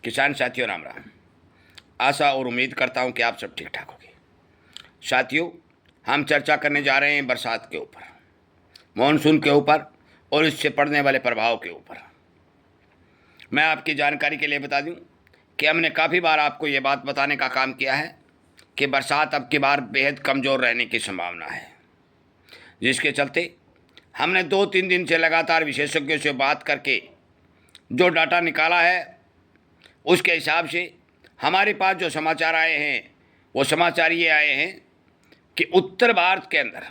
किसान साथियों राम राम। आशा और उम्मीद करता हूं कि आप सब ठीक ठाक होंगे। साथियों, हम चर्चा करने जा रहे हैं बरसात के ऊपर, मॉनसून के ऊपर और इससे पड़ने वाले प्रभाव के ऊपर। मैं आपकी जानकारी के लिए बता दूं कि हमने काफ़ी बार आपको ये बात बताने का काम किया है कि बरसात अब की बार बेहद कमज़ोर रहने की संभावना है, जिसके चलते हमने 2-3 दिन से लगातार विशेषज्ञों से बात करके जो डाटा निकाला है उसके हिसाब से हमारे पास जो समाचार आए हैं वो समाचार ये आए हैं कि उत्तर भारत के अंदर,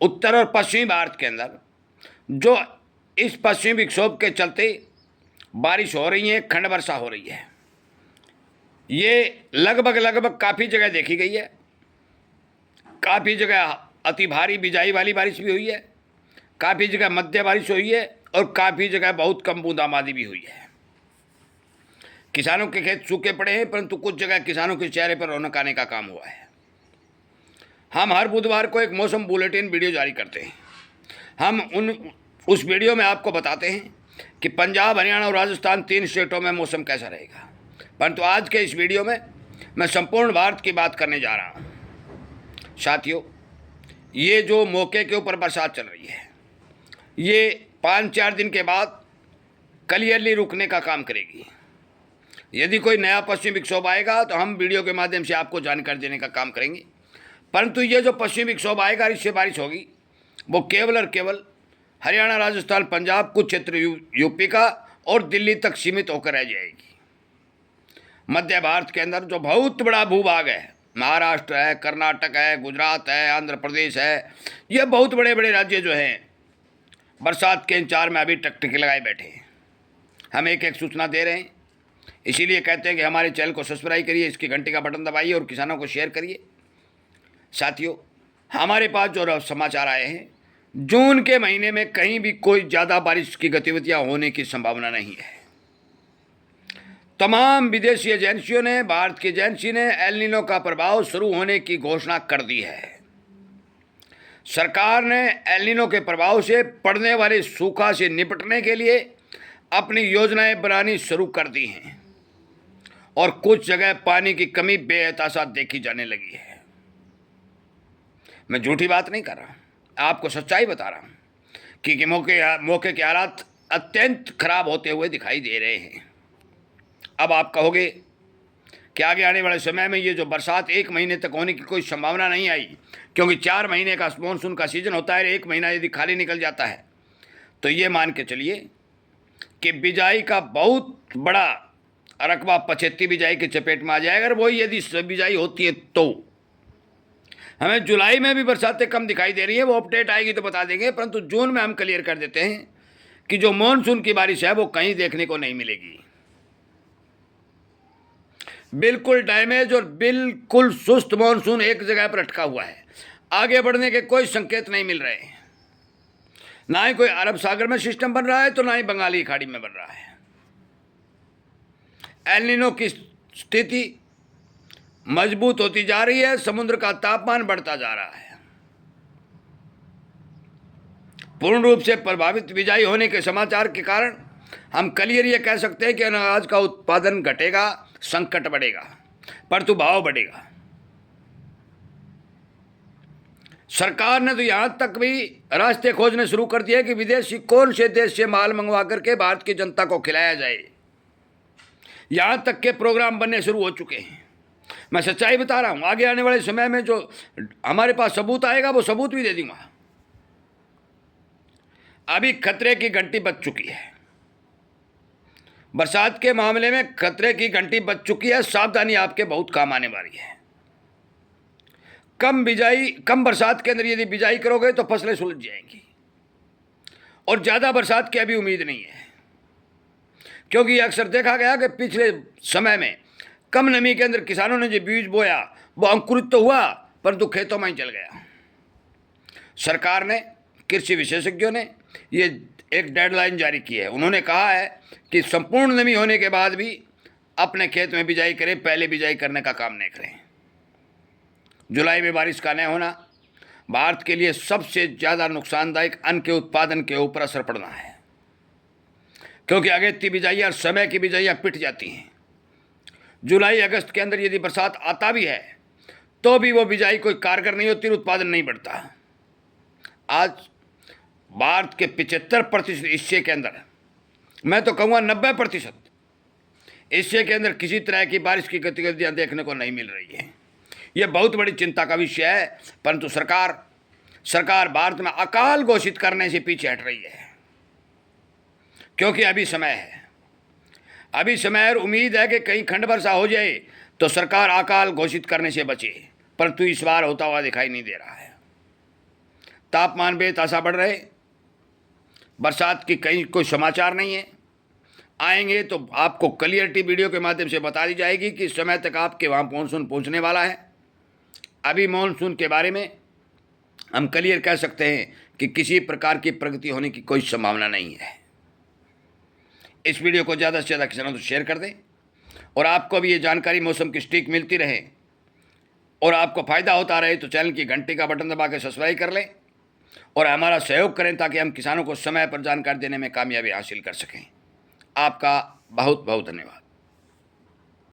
उत्तर और पश्चिमी भारत के अंदर जो इस पश्चिमी विक्षोभ के चलते बारिश हो रही है, खंड वर्षा हो रही है, ये लगभग काफ़ी जगह देखी गई है। काफ़ी जगह अति भारी बिजाई वाली बारिश भी हुई है, काफ़ी जगह मध्य बारिश हुई है और काफ़ी जगह बहुत कम बूंदाबांदी भी हुई है। किसानों के खेत सूखे पड़े हैं, परंतु कुछ जगह किसानों के चेहरे पर रौनक आने का काम हुआ है। हम हर बुधवार को एक मौसम बुलेटिन वीडियो जारी करते हैं। हम उस वीडियो में आपको बताते हैं कि पंजाब, हरियाणा और राजस्थान 3 स्टेटों में मौसम कैसा रहेगा। परंतु आज के इस वीडियो में मैं संपूर्ण भारत की बात करने जा रहा हूँ। साथियों, ये जो मौके के ऊपर बरसात चल रही है, ये 5-4 दिन के बाद क्लियरली रुकने का काम करेगी। यदि कोई नया पश्चिमी विक्षोभ आएगा तो हम वीडियो के माध्यम से आपको जानकारी देने का काम करेंगे। परंतु ये जो पश्चिमी विक्षोभ आएगा, इससे बारिश होगी, वो केवल और केवल हरियाणा, राजस्थान, पंजाब, कुछ क्षेत्र यूपी का और दिल्ली तक सीमित होकर रह जाएगी। मध्य भारत के अंदर जो बहुत बड़ा भूभाग है, महाराष्ट्र है, कर्नाटक है, गुजरात है, आंध्र प्रदेश है, ये बहुत बड़े बड़े राज्य जो हैं बरसात के इंतजार में अभी टकटकी लगाए बैठे हैं। हम एक एक सूचना दे रहे हैं, इसीलिए कहते हैं कि हमारे चैनल को सब्सक्राइब करिए, इसकी घंटी का बटन दबाइए और किसानों को शेयर करिए। साथियों, हमारे पास जो समाचार आए हैं, जून के महीने में कहीं भी कोई ज़्यादा बारिश की गतिविधियां होने की संभावना नहीं है। तमाम विदेशी एजेंसियों ने, भारत की एजेंसी ने एल नीनो का प्रभाव शुरू होने की घोषणा कर दी है। सरकार ने एल नीनो के प्रभाव से पड़ने वाले सूखा से निपटने के लिए अपनी योजनाएं बनानी शुरू कर दी हैं और कुछ जगह पानी की कमी बेहताशा देखी जाने लगी है। मैं झूठी बात नहीं कर रहा, आपको सच्चाई बता रहा हूँ कि मौके के हालात अत्यंत खराब होते हुए दिखाई दे रहे हैं। अब आप कहोगे कि आगे आने वाले समय में ये जो बरसात 1 महीने तक होने की कोई संभावना नहीं आई, क्योंकि 4 महीने का मानसून का सीजन होता है। 1 महीना यदि खाली निकल जाता है तो ये मान के चलिए कि बिजाई का बहुत बड़ा रकबा पछेती बिजाई के चपेट में आ जाएगा। अगर वही यदि बिजाई होती है तो हमें जुलाई में भी बरसातें कम दिखाई दे रही है, वो अपडेट आएगी तो बता देंगे। परंतु जून में हम क्लियर कर देते हैं कि जो मॉनसून की बारिश है वो कहीं देखने को नहीं मिलेगी। बिल्कुल डैमेज और बिल्कुल सुस्त मॉनसून एक जगह पर अटका हुआ है, आगे बढ़ने के कोई संकेत नहीं मिल रहे हैं। ना ही कोई अरब सागर में सिस्टम बन रहा है तो ना ही बंगाली खाड़ी में बन रहा है। एल नीनो की स्थिति मजबूत होती जा रही है, समुद्र का तापमान बढ़ता जा रहा है। पूर्ण रूप से प्रभावित बिजाई होने के समाचार के कारण हम क्लियर ये कह सकते हैं कि अनाज का उत्पादन घटेगा, संकट बढ़ेगा, परंतु भाव बढ़ेगा। सरकार ने तो यहां तक भी रास्ते खोजने शुरू कर दिए कि विदेशी कौन से देश से माल मंगवा करके भारत की जनता को खिलाया जाए। यहां तक के प्रोग्राम बनने शुरू हो चुके हैं। मैं सच्चाई बता रहा हूं, आगे आने वाले समय में जो हमारे पास सबूत आएगा वो सबूत भी दे दूंगा। अभी खतरे की घंटी बज चुकी है, बरसात के मामले में खतरे की घंटी बज चुकी है। सावधानी आपके बहुत काम आने वाली है। कम बरसात के अंदर यदि बिजाई करोगे तो फसलें सुलझ जाएंगी और ज़्यादा बरसात की अभी उम्मीद नहीं है, क्योंकि अक्सर देखा गया कि पिछले समय में कम नमी के अंदर किसानों ने जो बीज बोया वो अंकुरित तो हुआ परंतु खेतों में ही चल गया। सरकार ने, कृषि विशेषज्ञों ने ये एक डेडलाइन जारी की है। उन्होंने कहा है कि संपूर्ण नमी होने के बाद भी अपने खेत में बिजाई करें, पहले बिजाई करने का काम नहीं करें। जुलाई में बारिश का न होना भारत के लिए सबसे ज़्यादा नुकसानदायक अन्न के उत्पादन के ऊपर असर पड़ना है। क्योंकि अगेती बिजाइयाँ और समय की बिजाइयाँ पिट जाती हैं। जुलाई अगस्त के अंदर यदि बरसात आता भी है तो भी वो बिजाई कोई कारगर नहीं होती, उत्पादन नहीं बढ़ता। आज भारत के 75% हिस्से के अंदर, मैं तो कहूँगा 90% हिस्से के अंदर किसी तरह की बारिश की गतिविधियाँ देखने को नहीं मिल रही हैं। यह बहुत बड़ी चिंता का विषय है। परंतु सरकार भारत में अकाल घोषित करने से पीछे हट रही है, क्योंकि अभी समय है और उम्मीद है कि कहीं खंड वर्षा हो जाए तो सरकार अकाल घोषित करने से बचे, परंतु इस बार होता हुआ दिखाई नहीं दे रहा है। तापमान बेतहाशा बढ़ रहे, बरसात की कहीं कोई समाचार नहीं है। आएंगे तो आपको क्लियरिटी वीडियो के माध्यम से बता दी जाएगी कि समय तक आपके वहाँ मानसून पहुँचने वाला है। अभी मानसून के बारे में हम क्लियर कह सकते हैं कि किसी प्रकार की प्रगति होने की कोई संभावना नहीं है। इस वीडियो को ज़्यादा से ज़्यादा किसानों को शेयर कर दें और आपको भी ये जानकारी मौसम की सटीक मिलती रहे और आपको फ़ायदा होता रहे तो चैनल की घंटी का बटन दबा के सब्सक्राइब कर लें और हमारा सहयोग करें ताकि हम किसानों को समय पर जानकारी देने में कामयाबी हासिल कर सकें। आपका बहुत बहुत धन्यवाद।